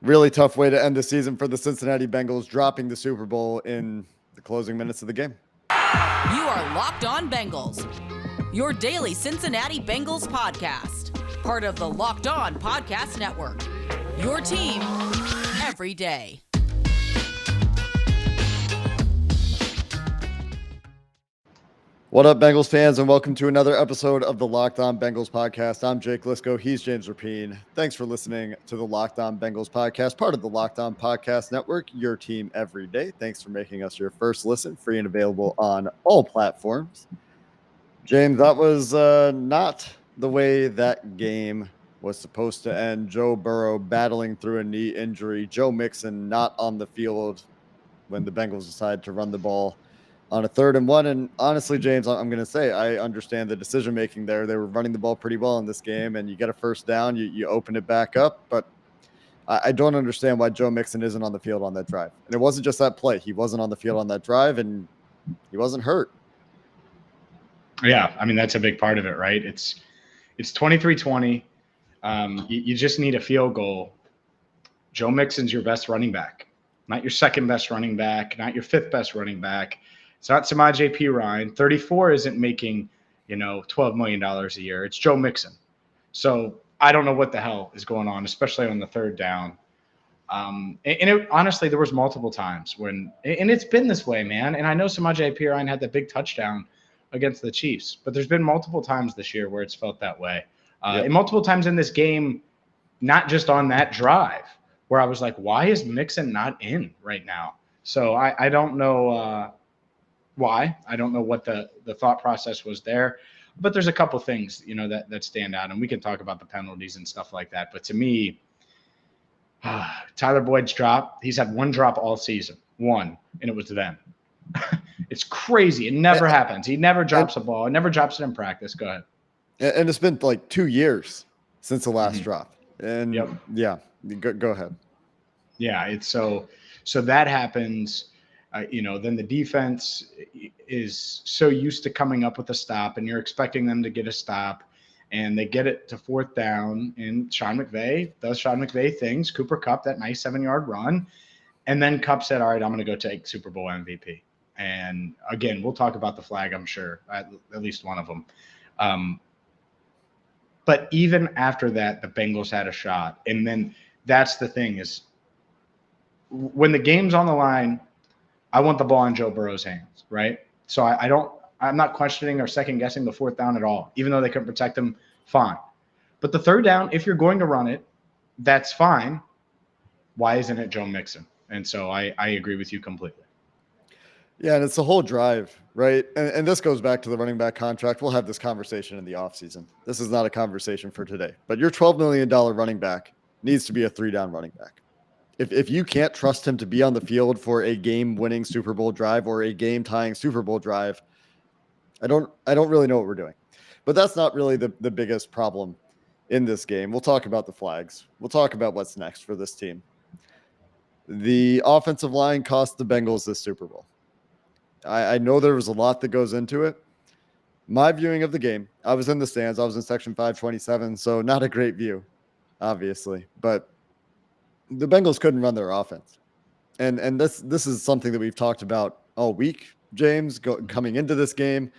Really tough way to end the season for the Cincinnati Bengals, dropping the Super Bowl in the closing minutes of the game. You are Locked On Bengals, your daily Cincinnati Bengals podcast, part of the Locked On Podcast Network, your team every day. What up, Bengals fans, and welcome to another episode of the Locked On Bengals podcast. I'm Jake Lisco. He's James Rapine. Thanks for listening to the Locked On Bengals podcast, part of the Locked On Podcast Network, your team every day. Thanks for making us your first listen, free and available on all platforms. James, that was not the way that game was supposed to end. Joe Burrow battling through a knee injury. Joe Mixon not on the field when the Bengals decided to run the ball on a 3rd and 1. And honestly, James, I'm going to say I understand the decision-making there. They were running the ball pretty well in this game, and you get a first down, you open it back up. But I don't understand why Joe Mixon isn't on the field on that drive. And it wasn't just that play. He wasn't on the field on that drive, and he wasn't hurt. Yeah, I mean, that's a big part of it, right? It's 23-20. You just need a field goal. Joe Mixon's your best running back, not your second best running back, not your 5th best running back. It's not Samaje Perine. 34 isn't making, $12 million a year. It's Joe Mixon. So I don't know what the hell is going on, especially on the 3rd down. Honestly, there was multiple times when, and it's been this way, man. And I know Samaje Perine had the big touchdown against the Chiefs, but there's been multiple times this year where it's felt that way. And multiple times in this game, not just on that drive, where I was like, why is Mixon not in right now? So I don't know why. I don't know what the thought process was there. But there's a couple things, that stand out. And we can talk about the penalties and stuff like that. But to me, Tyler Boyd's drop, he's had one drop all season. One, and it was them. It's crazy. It never happens. He never drops a ball. It never drops it in practice. Go ahead. And it's been like 2 years since the last drop. And yeah, go ahead. Yeah, it's so that happens. Then the defense is so used to coming up with a stop, and you're expecting them to get a stop, and they get it to 4th down. And Sean McVay does Sean McVay things. Cooper Kupp, that nice 7-yard run. And then Kupp said, all right, I'm going to go take Super Bowl MVP. And again, we'll talk about the flag, I'm sure, at least one of them. But even after that, the Bengals had a shot. And then that's the thing is when the game's on the line, I want the ball in Joe Burrow's hands, right? So I'm not questioning or second guessing the 4th down at all, even though they couldn't protect him, fine. But the 3rd down, if you're going to run it, that's fine. Why isn't it Joe Mixon? And so I agree with you completely. Yeah, and it's the whole drive, right? And this goes back to the running back contract. We'll have this conversation in the offseason. This is not a conversation for today. But your $12 million running back needs to be a 3-down running back. If you can't trust him to be on the field for a game-winning Super Bowl drive or a game-tying Super Bowl drive, I don't really know what we're doing. But that's not really the biggest problem in this game. We'll talk about the flags. We'll talk about what's next for this team. The offensive line cost the Bengals this Super Bowl. I know there was a lot that goes into it. My viewing of the game, I was in the stands. I was in section 527, so not a great view, obviously. But the Bengals couldn't run their offense. And this is something that we've talked about all week, James, coming into this game.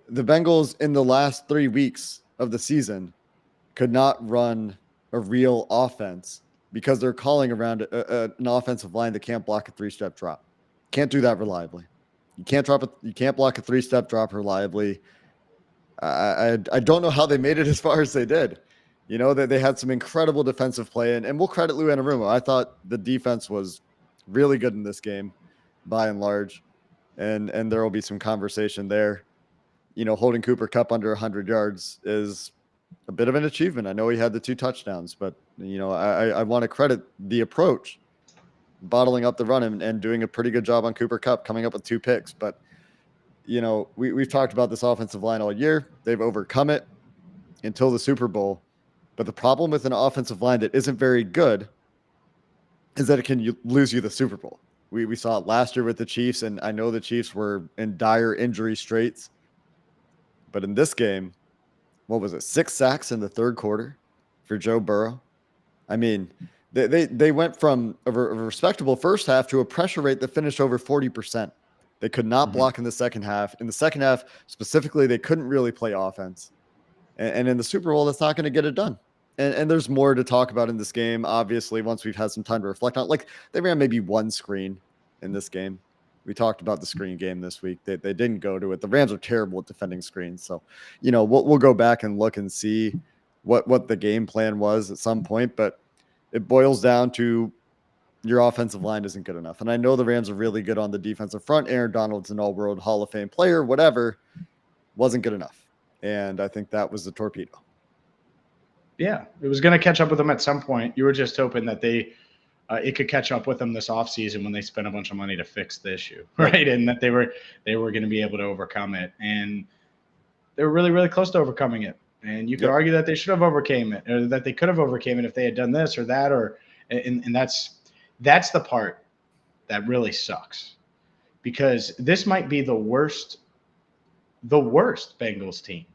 The Bengals in the last 3 weeks of the season could not run a real offense because they're calling around an offensive line that can't block a 3-step drop. Can't do that reliably. You can't block a 3-step drop reliably. I don't know how they made it as far as they did. They had some incredible defensive play, and we'll credit Lou Anarumo. I thought the defense was really good in this game, by and large, and there will be some conversation there. Holding Cooper Kupp under 100 yards is a bit of an achievement. I know he had the 2 touchdowns, but I want to credit the approach, bottling up the run and doing a pretty good job on Cooper Kupp, coming up with 2 picks. But we've talked about this offensive line all year. They've overcome it until the Super Bowl. But the problem with an offensive line that isn't very good is that it can lose you the Super Bowl. We saw it last year with the Chiefs, and I know the Chiefs were in dire injury straits. But in this game, what was it, 6 sacks in the 3rd quarter for Joe Burrow? I mean, They went from a respectable first half to a pressure rate that finished over 40%. They could not block in the second half. In the second half, specifically, they couldn't really play offense. And in the Super Bowl, that's not going to get it done. And there's more to talk about in this game. Obviously, once we've had some time to reflect on it, like they ran maybe one screen in this game. We talked about the screen game this week. They didn't go to it. The Rams are terrible at defending screens. So, we'll go back and look and see what the game plan was at some point. But it boils down to your offensive line isn't good enough. And I know the Rams are really good on the defensive front. Aaron Donald's an all-world Hall of Fame player, whatever, wasn't good enough. And I think that was the torpedo. Yeah, it was going to catch up with them at some point. You were just hoping that it could catch up with them this offseason when they spent a bunch of money to fix the issue, right? And that they were going to be able to overcome it. And they were really, really close to overcoming it. And you could argue that they should have overcame it, or that they could have overcame it if they had done this or that, and that's the part that really sucks, because this might be the worst Bengals team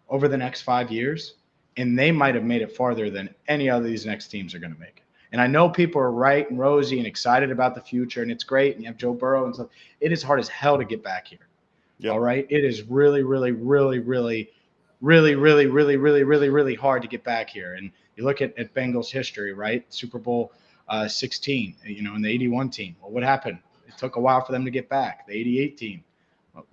over the next 5 years, and they might have made it farther than any of these next teams are going to make it. And I know people are right and rosy and excited about the future, and it's great, and you have Joe Burrow and stuff. It is hard as hell to get back here. Yep. All right? It is really, really, really, really, really, really, really, really, really, really hard to get back here. And you look at Bengals history, right? Super Bowl 16, in the 81 team. Well, what happened? It took a while for them to get back. The 88 team.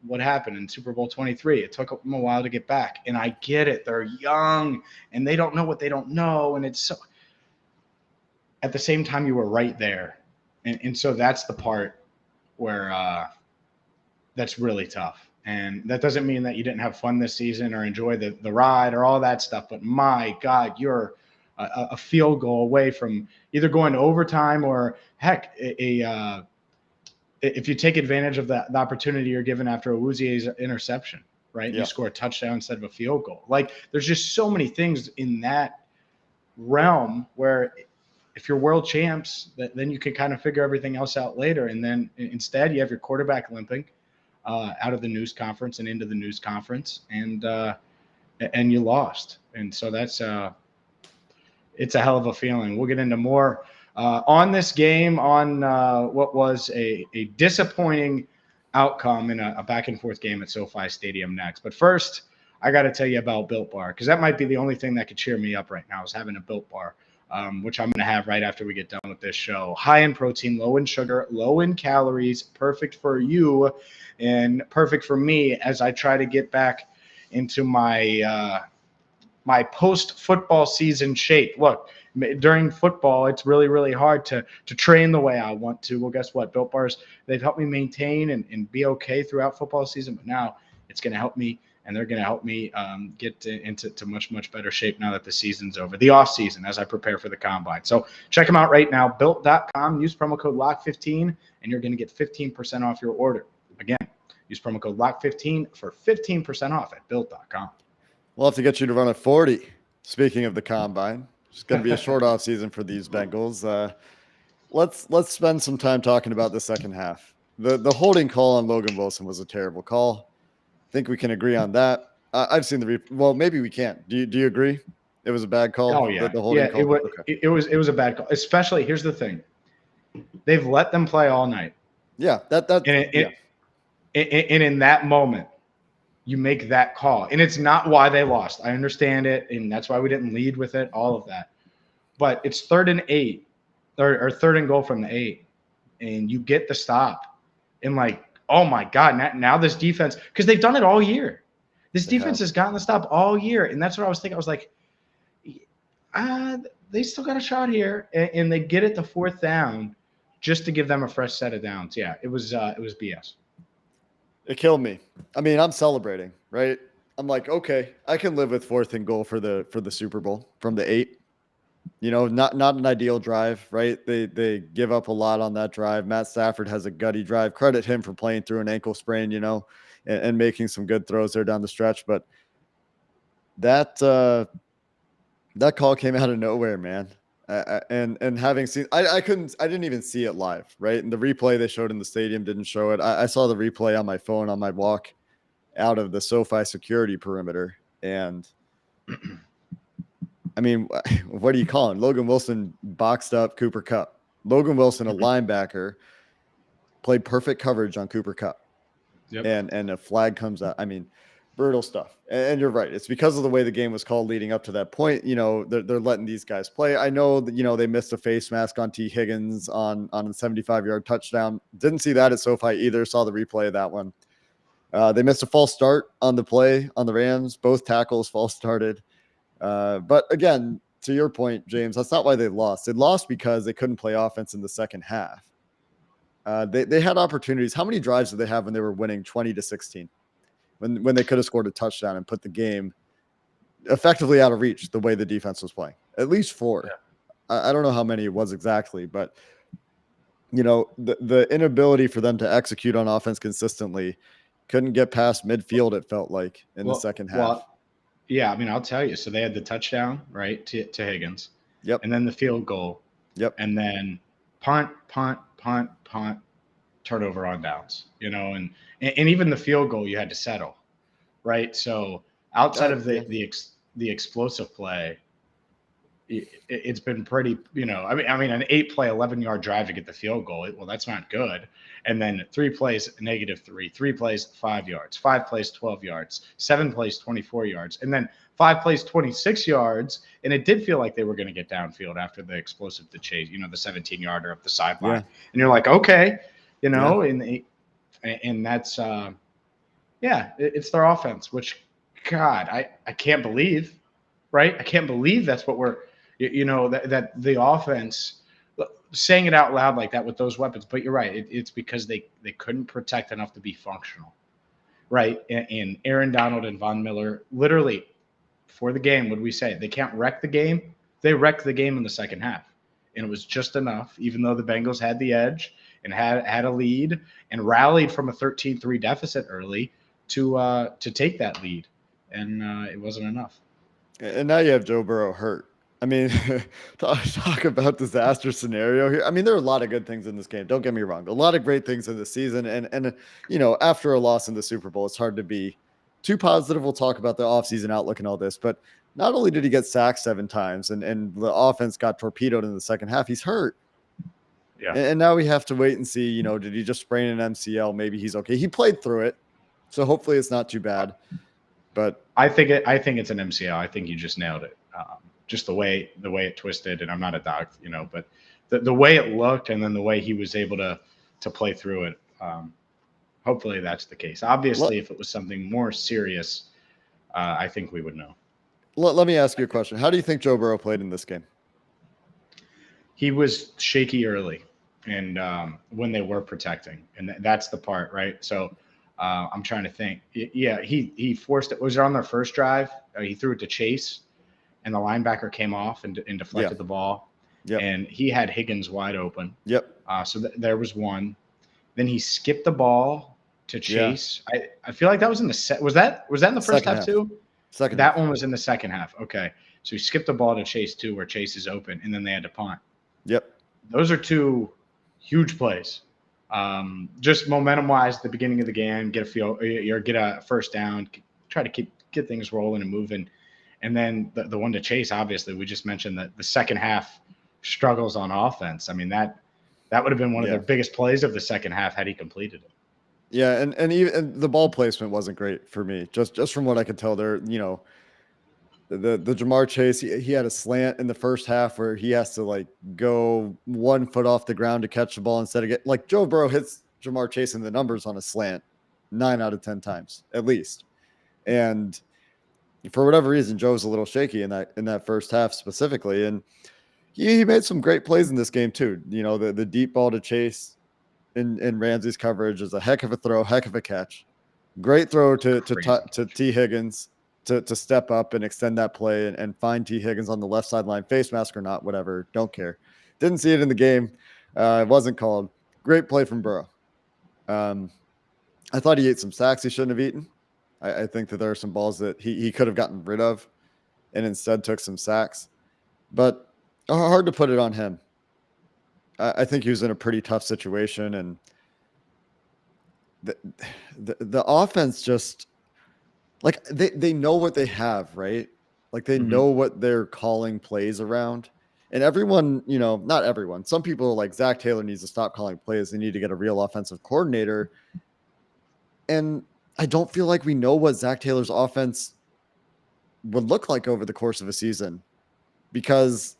What happened in Super Bowl 23? It took them a while to get back. And I get it. They're young, and they don't know what they don't know. And it's so – at the same time, you were right there. And so that's the part where that's really tough. And that doesn't mean that you didn't have fun this season or enjoy the ride or all that stuff. But, my God, you're a field goal away from either going to overtime or, heck, if you take advantage of the opportunity you're given after Awuzie's interception, right? Yeah. You score a touchdown instead of a field goal. Like, there's just so many things in that realm where – if you're world champs, then you can kind of figure everything else out later. And then instead, you have your quarterback limping out of the news conference and into the news conference, and you lost. And so that's it's a hell of a feeling. We'll get into more on this game, on what was a disappointing outcome in a back and forth game at SoFi Stadium next. But first, I got to tell you about Built Bar, because that might be the only thing that could cheer me up right now is having a Built Bar. Which I'm going to have right after we get done with this show. High in protein, low in sugar, low in calories, perfect for you and perfect for me as I try to get back into my my post-football season shape. Look, during football, it's really, really hard to train the way I want to. Well, guess what? Built Bars, they've helped me maintain and be okay throughout football season, but now it's going to help me. And they're going to help me get into much, much better shape now that the season's over, the off season, as I prepare for the combine. So check them out right now, built.com. Use promo code LOCK15, and you're going to get 15% off your order. Again, use promo code LOCK15 for 15% off at built.com. We'll have to get you to run a 40. Speaking of the combine, it's going to be a short off season for these Bengals. Let's spend some time talking about the second half. The holding call on Logan Wilson was a terrible call. Think we can agree on that. I've seen the well, maybe we can't. Do you agree? It was a bad call. Oh yeah, the holding call? It was a bad call. Especially, here's the thing: they've let them play all night. Yeah, and in that moment, you make that call, and it's not why they lost. I understand it, and that's why we didn't lead with it. All of that, but it's 3rd and 8, or 3rd and goal from the 8, and you get the stop, and like. Oh, my God, now this defense – because they've done it all year. This defense has gotten the stop all year, and that's what I was thinking. I was like, they still got a shot here, and they get it to 4th down just to give them a fresh set of downs. Yeah, it was BS. It killed me. I mean, I'm celebrating, right? I'm like, okay, I can live with 4th and goal for the Super Bowl from the 8. Not an ideal drive, right? They give up a lot on that drive. Matt Stafford has a gutty drive. Credit him for playing through an ankle sprain, and making some good throws there down the stretch. But that call came out of nowhere, man. And having seen, I didn't even see it live, right? And the replay they showed in the stadium didn't show it. I saw the replay on my phone on my walk out of the SoFi security perimeter, and I mean, what are you calling? Logan Wilson boxed up Cooper Kupp. Logan Wilson, a linebacker, played perfect coverage on Cooper Kupp. Yep. And a flag comes out. I mean, brutal stuff. And you're right. It's because of the way the game was called leading up to that point. They're letting these guys play. I know that, they missed a face mask on T. Higgins on a 75-yard touchdown. Didn't see that at SoFi either. Saw the replay of that one. They missed a false start on the play on the Rams. Both tackles false started. But again, to your point, James, that's not why they lost. They lost because they couldn't play offense in the second half. They had opportunities. How many drives did they have when they were winning 20-16? When they could have scored a touchdown and put the game effectively out of reach the way the defense was playing? At least 4. Yeah. I don't know how many it was exactly, but the inability for them to execute on offense consistently, couldn't get past midfield, it felt like, in the second half. Well, yeah, I mean, I'll tell you. So they had the touchdown, right, to Higgins. Yep. And then the field goal. Yep. And then punt, turnover on downs, and even the field goal you had to settle, right? So outside of the explosive play, it's been pretty, I mean, an 8-play, 11-yard drive to get the field goal. Well, that's not good. And then 3 plays, -3, 3 plays, 5 yards, 5 plays, 12 yards, 7 plays, 24 yards, and then 5 plays, 26 yards. And it did feel like they were going to get downfield after the explosive to chase, the 17-yarder up the sideline. Yeah. And you're like, okay, and that's, it's their offense, which, God, I can't believe, right? I can't believe that's what we're, that the offense, saying it out loud like that with those weapons. But you're right. It's because they couldn't protect enough to be functional, right? And Aaron Donald and Von Miller, literally, for the game, what did we say? They can't wreck the game. They wrecked the game in the second half. And it was just enough, even though the Bengals had the edge and had a lead and rallied from a 13-3 deficit early to take that lead. And it wasn't enough. And now you have Joe Burrow hurt. I mean, talk about disaster scenario here. I mean, there are a lot of good things in this game. Don't get me wrong. A lot of great things in this season. And after a loss in the Super Bowl, it's hard to be too positive. We'll talk about the offseason outlook and all this. But not only did he get sacked 7 times and the offense got torpedoed in the second half, he's hurt. Yeah. And now we have to wait and see, did he just sprain an MCL? Maybe he's okay. He played through it. So hopefully it's not too bad. But I think it's an MCL. I think you just nailed it. Just the way it twisted, and I'm not a doc, but the way it looked, and then the way he was able to play through it. Hopefully that's the case. Obviously, if it was something more serious, I think we would know. Let me ask you a question. How do you think Joe Burrow played in this game? He was shaky early, and when they were protecting, and that's the part, right? So I'm trying to think. Yeah, he forced it. Was it on their first drive? He threw it to Chase, and the linebacker came off and deflected the ball. Yep. And he had Higgins wide open. Yep. So there was one. Then he skipped the ball to Chase. Yeah. I feel like that was in the was that in the first half too? That one was in the second half. Okay. So he skipped the ball to Chase too, where Chase is open, and then they had to punt. Yep. Those are 2 huge plays. Just momentum wise, the beginning of the game, get a first down, try to get things rolling and moving. And then the one to Chase, obviously, we just mentioned that the second half struggles on offense. I mean, that would have been one of their biggest plays of the second half had he completed it. Yeah, and even the ball placement wasn't great for me. Just from what I could tell, there, the Jamar Chase, he had a slant in the first half where he has to go 1 foot off the ground to catch the ball instead of Joe Burrow hits Jamar Chase in the numbers on a slant 9 out of 10 times at least, and for whatever reason, Joe's a little shaky in that first half specifically, and he made some great plays in this game too. The deep ball to Chase in Ramsey's coverage is a heck of a throw, heck of a catch. Great throw to T. Higgins to step up and extend that play and find T. Higgins on the left sideline, face mask or not, whatever, don't care. Didn't see it in the game. It wasn't called. Great play from Burrow. I thought he ate some sacks he shouldn't have eaten. I think that there are some balls that he could have gotten rid of and instead took some sacks. But hard to put it on him. I think he was in a pretty tough situation. And the offense just, they know what they have, right? They know what they're calling plays around. And everyone, not everyone, some people are like Zach Taylor needs to stop calling plays. They need to get a real offensive coordinator. And I don't feel like we know what Zach Taylor's offense would look like over the course of a season because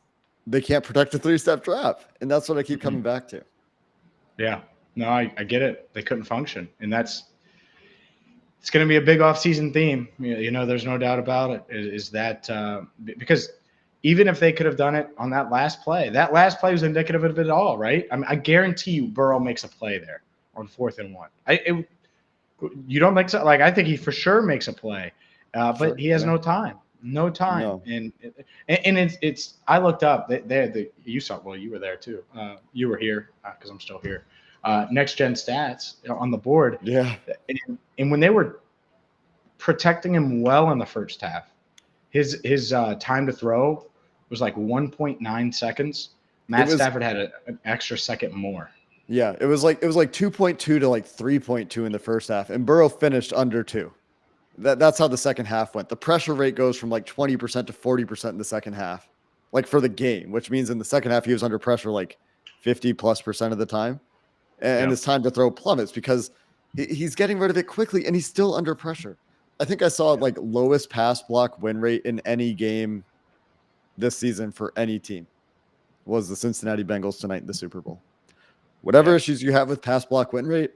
they can't protect the 3-step trap. And that's what I keep coming back to. Yeah, no, I get it. They couldn't function. And it's going to be a big offseason theme. There's no doubt about it, is that because even if they could have done it on that last play was indicative of it all, right? I mean, I guarantee you Burrow makes a play there on 4th and 1. You don't think so? Like, I think he for sure makes a play, but he has no time. No time. No. And it's I looked up. You saw, well, you were there too. You were here because I'm still here. Next Gen Stats on the board. Yeah. And when they were protecting him well in the first half, his time to throw was like 1.9 seconds. Stafford had an extra second more. Yeah, it was like 2.2 to like 3.2 in the first half, and Burrow finished under 2. That's how the second half went. The pressure rate goes from like 20% to 40% in the second half, like for the game, which means in the second half he was under pressure like 50+% of the time, and his time to throw plummets because he's getting rid of it quickly and he's still under pressure. I think I saw like lowest pass block win rate in any game this season for any team was the Cincinnati Bengals tonight in the Super Bowl. Whatever issues you have with pass block win rate,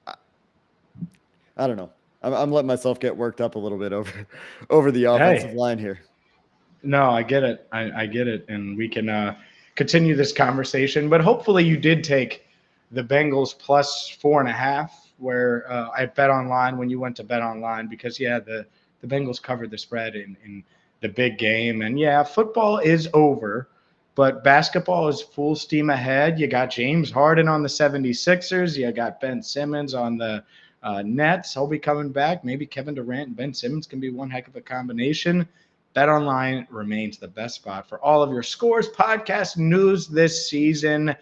I don't know. I'm letting myself get worked up a little bit over the offensive line here. No, I get it. I get it. And we can continue this conversation. But hopefully you did take the Bengals plus 4.5, where I bet online when you went to bet online because, the Bengals covered the spread in the big game. And, football is over. But basketball is full steam ahead. You got James Harden on the 76ers. You got Ben Simmons on the Nets. He'll be coming back. Maybe Kevin Durant and Ben Simmons can be one heck of a combination. BetOnline remains the best spot for all of your scores, podcast news this season.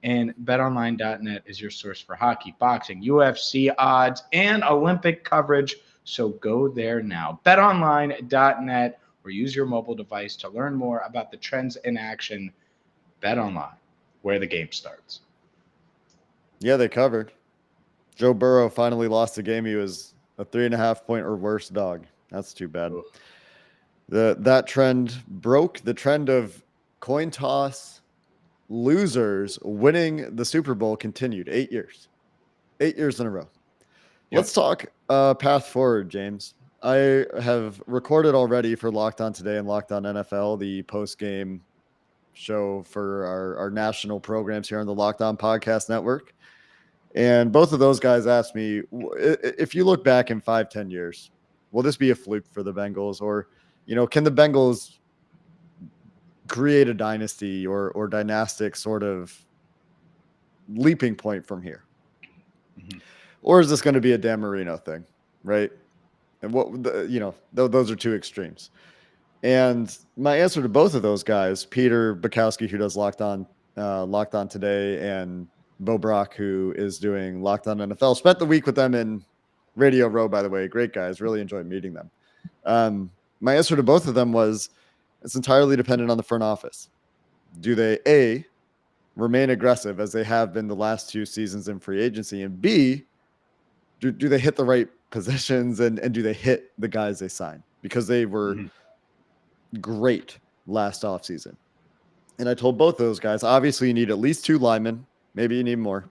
And betonline.net is your source for hockey, boxing, UFC odds, and Olympic coverage. So go there now. BetOnline.net. Or use your mobile device to learn more about the trends in action. Bet online, where the game starts. Yeah, they covered. Joe Burrow finally lost the game. He was a 3.5-point or worse dog. That's too bad. That trend broke. The trend of coin toss losers winning the Super Bowl continued 8 years. 8 years in a row. Yep. Let's talk path forward, James. I have recorded already for Locked On Today and Locked On NFL, the post-game show for our national programs here on the Locked On Podcast Network. And both of those guys asked me, if you look back in 5-10 years, will this be a fluke for the Bengals? Or, can the Bengals create a dynasty or dynastic sort of leaping point from here? Mm-hmm. Or is this going to be a Dan Marino thing, right? And those are two extremes. And my answer to both of those guys, Peter Bukowski, who does Locked On Today, and Bo Brock, who is doing Locked On NFL, spent the week with them in Radio Row, by the way. Great guys. Really enjoyed meeting them. My answer to both of them was it's entirely dependent on the front office. Do they, A, remain aggressive as they have been the last 2 seasons in free agency, and B, do they hit the right positions and do they hit the guys they sign? Because they were great last offseason. And I told both those guys, obviously you need at least 2 linemen. Maybe you need more.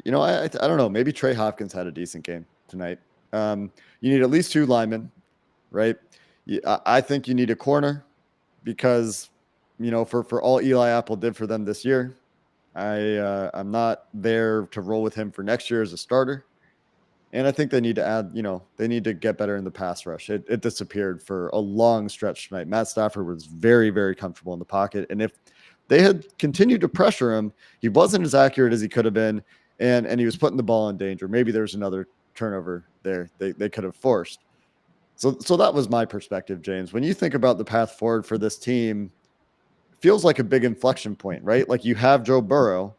I don't know. Maybe Trey Hopkins had a decent game tonight. You need at least 2 linemen, right? I think you need a corner because, for all Eli Apple did for them this year, I'm not there to roll with him for next year as a starter. And I think they need to add, they need to get better in the pass rush. It disappeared for a long stretch tonight. Matt Stafford was very, very comfortable in the pocket. And if they had continued to pressure him, he wasn't as accurate as he could have been. And he was putting the ball in danger. Maybe there's another turnover there they could have forced. So that was my perspective, James. When you think about the path forward for this team, it feels like a big inflection point, right? Like you have Joe Burrow,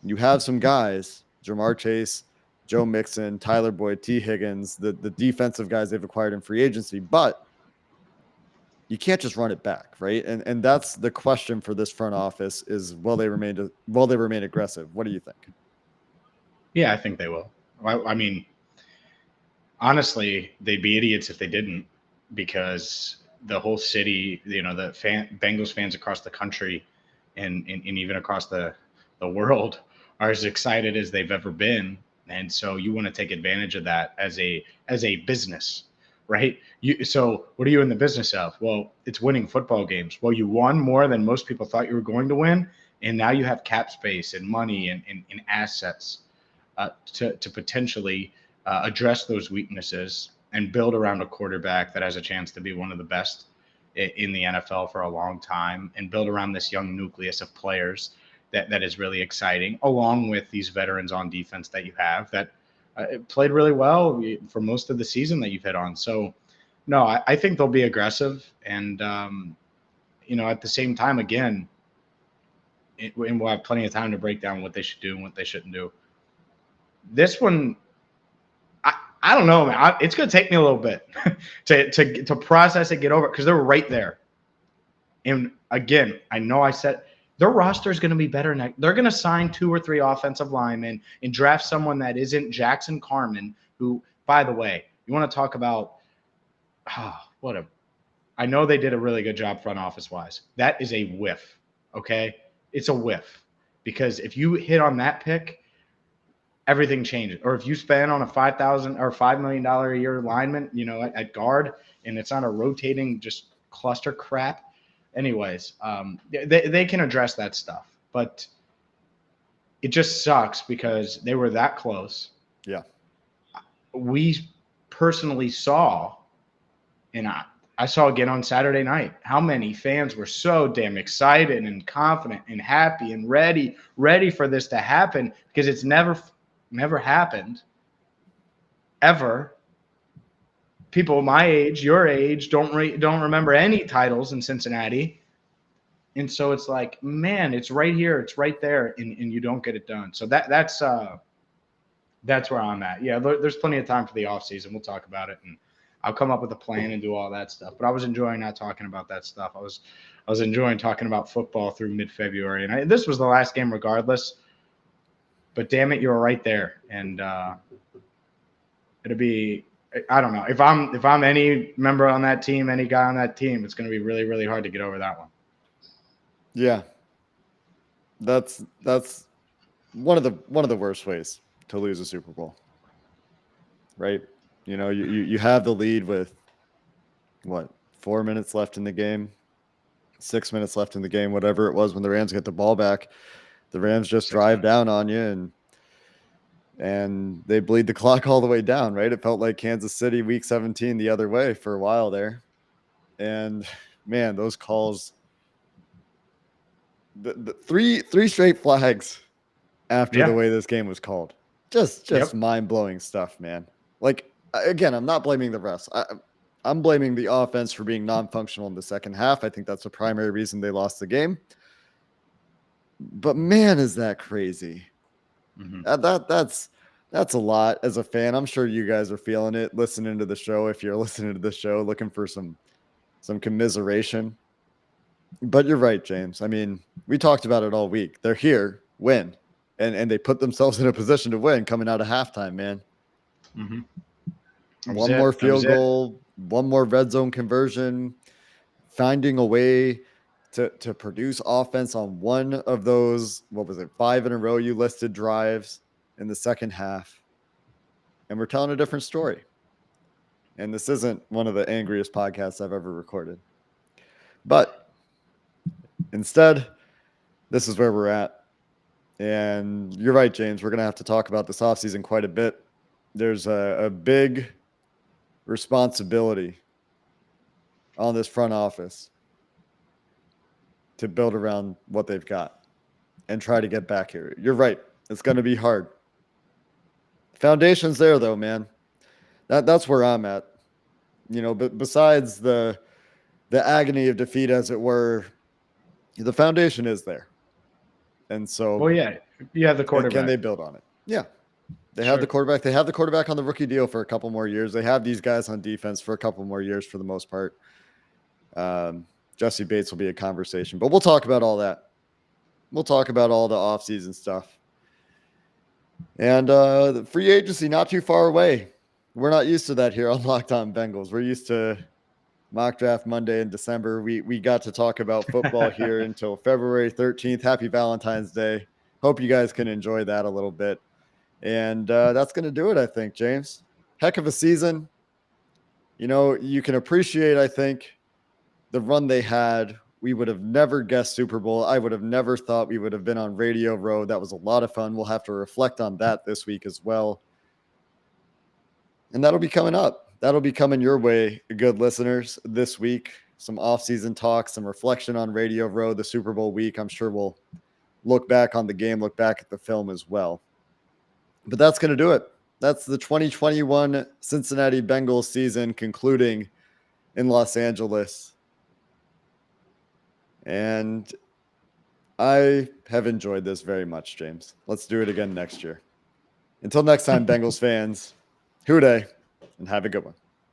you have some guys, Jamar Chase, Joe Mixon, Tyler Boyd, T. Higgins, the defensive guys they've acquired in free agency. But you can't just run it back, right? And that's the question for this front office is will they remain aggressive? What do you think? Yeah, I think they will. I mean, honestly, they'd be idiots if they didn't, because the whole city, the Bengals fans across the country and even across the world are as excited as they've ever been. And so you want to take advantage of that as a business, right? So what are you in the business of? Well, it's winning football games. Well, you won more than most people thought you were going to win, and now you have cap space and money and assets to potentially address those weaknesses and build around a quarterback that has a chance to be one of the best in the NFL for a long time, and build around this young nucleus of players that is really exciting, along with these veterans on defense that you have that played really well for most of the season that you've hit on. So, no, I think they'll be aggressive, and at the same time, again, and we'll have plenty of time to break down what they should do and what they shouldn't do. This one, I don't know, man. It's going to take me a little bit to process it, get over it, because they're right there. And again, I know I said their roster is going to be better next. They're going to sign 2 or 3 offensive linemen and draft someone that isn't Jackson Carman, who, by the way, you want to talk about I know they did a really good job front office wise. That is a whiff, okay? It's a whiff, because if you hit on that pick, everything changes. Or if you spend on a $5,000 or $5 million a year lineman, at guard, and it's not a rotating just cluster crap. Anyways, they can address that stuff, but it just sucks because they were that close. Yeah. We personally saw, and I saw again on Saturday night, how many fans were so damn excited and confident and happy and ready for this to happen, because it's never happened ever. People my age, your age, don't remember any titles in Cincinnati. And so it's like, man, it's right here, it's right there, and you don't get it done. So that's where I'm at. Yeah, there's plenty of time for the offseason. We'll talk about it, and I'll come up with a plan and do all that stuff. But I was enjoying not talking about that stuff. I was enjoying talking about football through mid-February, and this was the last game regardless. But damn it, you were right there, and it'll be. I don't know if I'm any member on that team, any guy on that team, it's going to be really, really hard to get over that one. Yeah, that's one of the worst ways to lose a Super Bowl, right? You have the lead with 4 minutes left in the game, 6 minutes left in the game, whatever it was when the Rams get the ball back. The Rams just drive down on you and they bleed the clock all the way down, right? It felt like Kansas City week 17 the other way for a while there. And man, those calls, the three straight flags after the way this game was called, just mind-blowing stuff, man. Like, again, I'm not blaming the refs. I'm blaming the offense for being non-functional in the second half. I think that's the primary reason they lost the game. But man, is that crazy. Mm-hmm. That's a lot as a fan. I'm sure you guys are feeling it listening to the show. If you're listening to the show, looking for some commiseration. But you're right, James. I mean, we talked about it all week. They're here, win, and they put themselves in a position to win coming out of halftime, man. Mm-hmm. One more field goal, one more red zone conversion, finding a way to produce offense on one of those, 5 in a row you listed drives in the second half. And we're telling a different story. And this isn't one of the angriest podcasts I've ever recorded. But instead, this is where we're at. And you're right, James. We're going to have to talk about this offseason quite a bit. There's a big responsibility on this front office to build around what they've got and try to get back here. You're right. It's going to be hard. Foundation's there, though, man. That's where I'm at. But besides the agony of defeat, as it were, the foundation is there. And so, well, yeah, you have the quarterback. Can they build on it? Yeah. They have the quarterback. They have the quarterback on the rookie deal for a couple more years. They have these guys on defense for a couple more years for the most part. Jesse Bates will be a conversation, but we'll talk about all that. We'll talk about all the offseason stuff. And the free agency not too far away. We're not used to that here on Locked On Bengals. We're used to mock draft Monday in December. We got to talk about football here until February 13th. Happy Valentine's Day. Hope you guys can enjoy that a little bit. And that's going to do it, I think, James. Heck of a season. You know, you can appreciate, I think, the run they had. We would have never guessed Super Bowl. I would have never thought we would have been on Radio Row. That was a lot of fun. We'll have to reflect on that this week as well. And that'll be coming up. That'll be coming your way, good listeners, this week. Some off-season talk, some reflection on Radio Row, the Super Bowl week. I'm sure we'll look back on the game, look back at the film as well. But that's going to do it. That's the 2021 Cincinnati Bengals season concluding in Los Angeles. And I have enjoyed this very much, James. Let's do it again next year. Until next time, Bengals fans, hoo-day, and have a good one.